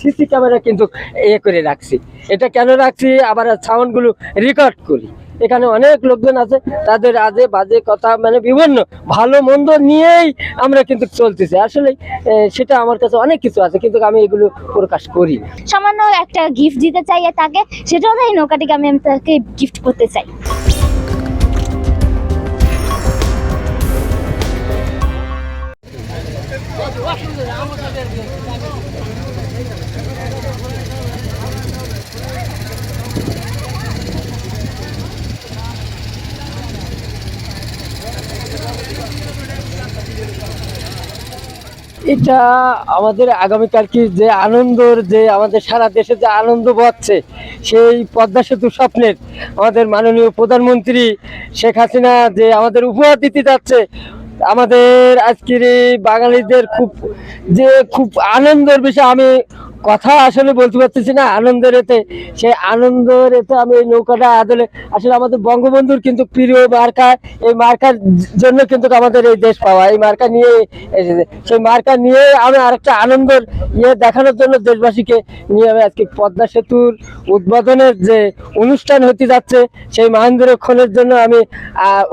CC camera কিন্তু করে রাখছি। এটা কেন রাখছি, আবার সাউন্ডগুলো রেকর্ড করি। এখানে অনেক লোকজন আছে, তাদের আজে বাজে কথা মানে বিভিন্ন ভালো মন্দ নিয়েই আমরা কিন্তু চলতেছি। আসলে সেটা আমার কাছে অনেক কিছু আছে, কিন্তু আমি এগুলো প্রকাশ করি। সামান্য একটা গিফট দিতে চাই তাকে, সেটাও এই নৌকাটিকে আমি তাকে গিফট করতে চাই। এটা আমাদের আগামীকাল কি যে আনন্দর, যে আমাদের সারা দেশে যে আনন্দ বচ্ছে, সেই পদ্মা সেতু স্বপ্নের আমাদের মাননীয় প্রধানমন্ত্রী শেখ হাসিনা যে আমাদের উপহার দিতে যাচ্ছে, আমাদের আজকের এই বাঙালিদের খুব আনন্দের বিষয়। আমি কথা আসলে বলতে পারতেছি না আনন্দের এতে, সেই আনন্দের এতে আমি এই নৌকাটা আদলে আসলে আমাদের বঙ্গবন্ধুর কিন্তু প্রিয় মার্কা, এই মার্কার জন্য কিন্তু আমাদের এই দেশ পাওয়া, এই মার্কা নিয়ে এসেছে। সেই মার্কা নিয়ে আমি আরেকটা আনন্দের দেখানোর জন্য দেশবাসীকে নিয়ে আমি আজকে পদ্মা সেতুর উদ্বোধনের যে অনুষ্ঠান হতে যাচ্ছে, সেই মহেন্দ্রক্ষণের জন্য আমি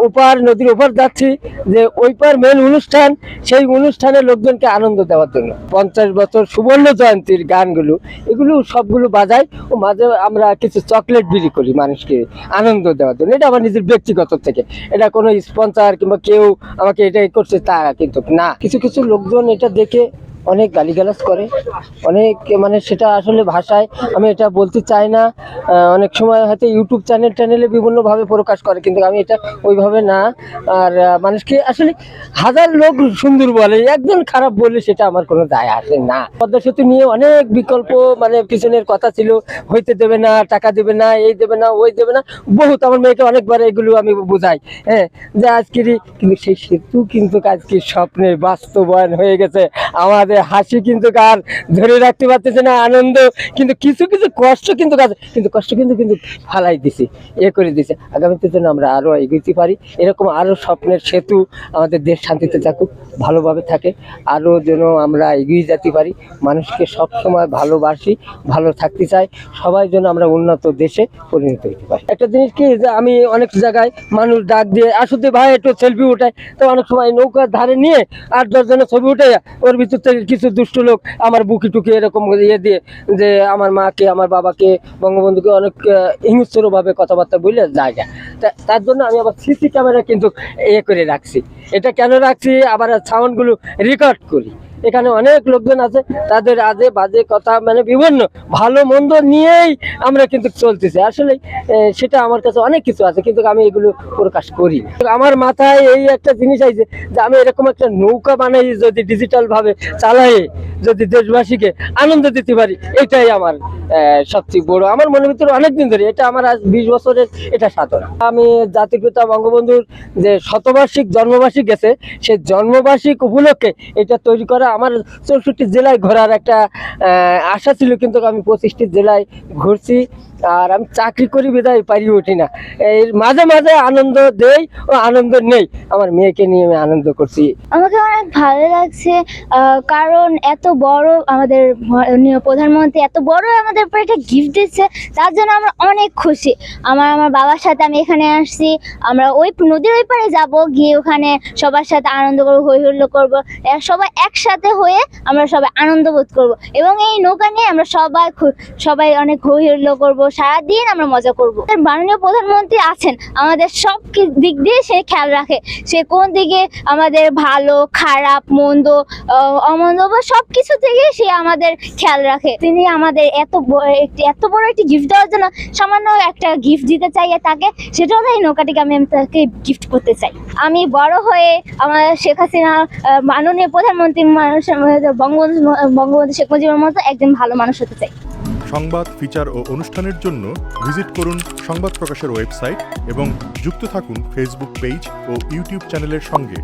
ওপার নদীর ওপার যাচ্ছি, যে ওই পার মেন অনুষ্ঠান, সেই অনুষ্ঠানে লোকজনকে আনন্দ দেওয়ার জন্য 50 বছর সুবর্ণ জয়ন্তীর গানগুলো এগুলো সবগুলো বাজাই, ও মাঝে আমরা কিছু চকলেট বিলি করি মানুষকে আনন্দ দেওয়ার জন্য। এটা আমার নিজের ব্যক্তিগত থেকে, এটা কোনো স্পন্সর কিংবা কেউ আমাকে এটাই করছে তা কিন্তু না। কিছু কিছু লোকজন এটা দেখে অনেক গালিগালাজ করে, অনেক মানে সেটা আসলে ভাষায় আমি এটা বলতে চাই না। অনেক সময় হয়তো ইউটিউব চ্যানেলে বিভিন্নভাবে প্রকাশ করে, কিন্তু আমি এটা ওইভাবে না। আর মানুষকে আসলে হাজার লোক সুন্দর বলে, একজন খারাপ বলে সেটা আমার কোনো দায় আসে না। পদ্মা সেতু নিয়ে অনেক বিকল্প মানে পিছনের কথা ছিল, হইতে দেবে না, টাকা দেবে না, এই দেবে না, ওই দেবে না, বহুত। আমার মেয়েকে অনেকবার এগুলো আমি বোঝাই, হ্যাঁ, যে আজকের কিন্তু সেই সেতু কিন্তু আজকে স্বপ্নের বাস্তবায়ন হয়ে গেছে। আমাদের হাসি কিন্তু আর ধরে রাখতে পারতেছে না, আনন্দ কিন্তু কিছু কিছু কষ্ট কিন্তু কষ্ট কিন্তু ফালাই দিছি, করে দিছে। আগামীতে যেন আমরা আরো এগোতে পারি, এরকম আরো স্বপ্নের সেতু আমাদের দেশ শান্তিতে থাকুক, ভালোভাবে থাকে, আরো যেন আমরা এগিয়ে যেতে পারি। মানুষকে সব সময় ভালোবাসি, ভালো থাকতে চাই, সবাই যেন আমরা উন্নত দেশে পরিণত হতে পারি। একটা জিনিস কি, যে আমি অনেক জায়গায় মানুষ ডাক দিয়ে আসতে ভাই একটু সেলফি উঠায়, তো অনেক সময় নৌকার ধারে নিয়ে 8-10 জনের ছবি উঠে, ওর ভিতর থেকে কিছু দুষ্ট লোক আমার বুকি টুকি এরকম দিয়ে যে আমার মাকে, আমার বাবাকে, বঙ্গবন্ধুকে অনেক হিংস্র ভাবে কথাবার্তা বলে জায়গা। তার জন্য আমি আবার সিসি ক্যামেরা কিন্তু করে রাখছি। এটা কেন রাখছি, আবার সাউন্ডগুলো রেকর্ড করি। এখানে অনেক লোকজন আছে, তাদের আজে বাজে কথা মানে বিভিন্ন ভালো মন্দ নিয়েই আমরা কিন্তু চলতেছি। আসলে সেটা আমার কাছে অনেক কিছু আছে, কিন্তু আমি এগুলো প্রকাশ করি। আমার মাথায় এই একটা জিনিস আছে, যে আমি এরকম একটা নৌকা বানাই, যদি ডিজিটাল ভাবে চালাই, যদি দেশবাসীকে আনন্দ দিতে পারি, এটাই আমার সবচেয়ে বড়, আমার মনের ভিতরে অনেকদিন ধরে এটা আমার আজ 20 বছরের এটা সাধনা। আমি জাতির পিতা বঙ্গবন্ধুর যে শতবার্ষিক জন্মবার্ষিক গেছে, সেই জন্মবার্ষিক উপলক্ষে এটা তৈরি করা। আমার 64 জেলায় ঘোরার একটা আশা ছিল, কিন্তু আমি 25টি জেলায় ঘুরছি। আর আমি চাকরি করি বিদায় পারি উঠি না, এর মাঝে মাঝে আনন্দ দেই ও আনন্দ নেই। আমার মেয়েকে নিয়ে আমি আনন্দ করছি। আমাকে অনেক ভালো লাগছে, কারণ এত বড় আমাদের মাননীয় প্রধানমন্ত্রী এত বড় আমাদের উপর একটা গিফট দিচ্ছে, তার জন্য আমরা অনেক খুশি। আমার বাবার সাথে আমি এখানে আসছি, আমরা ওই নদীর ওই পারে যাবো, গিয়ে ওখানে সবার সাথে আনন্দ করবো, হই হুল্লোড় করবো, সবাই একসাথে হয়ে আমরা সবাই আনন্দ বোধ করবো। এবং এই নৌকা নিয়ে আমরা সবাই অনেক হই হুল্লোড় করবো, সারাদিন আমরা মজা করবো। মাননীয় প্রধানমন্ত্রী আছেন, আমাদের সব দিক দিয়ে সে খেয়াল রাখে, সে কোন দিকে আমাদের ভালো খারাপ মন্দ অমন্দ বা সবকিছু থেকে সে আমাদের খেয়াল রাখে। তিনি আমাদের এত বড় একটি গিফট দেওয়ার জন্য সামান্য একটা গিফট দিতে চাই তাকে, সেটাও এই নৌকাটিকে আমি তাকে গিফট করতে চাই। আমি বড় হয়ে আমার শেখ হাসিনা মাননীয় প্রধানমন্ত্রী বঙ্গবন্ধু শেখ মুজিবের মতো একজন ভালো মানুষ হতে চাই। সংবাদ, ফিচার ও অনুষ্ঠানের জন্য ভিজিট করুন সংবাদ প্রকাশের ওয়েবসাইট এবং যুক্ত থাকুন ফেসবুক পেজ ও ইউটিউব চ্যানেলের সঙ্গে।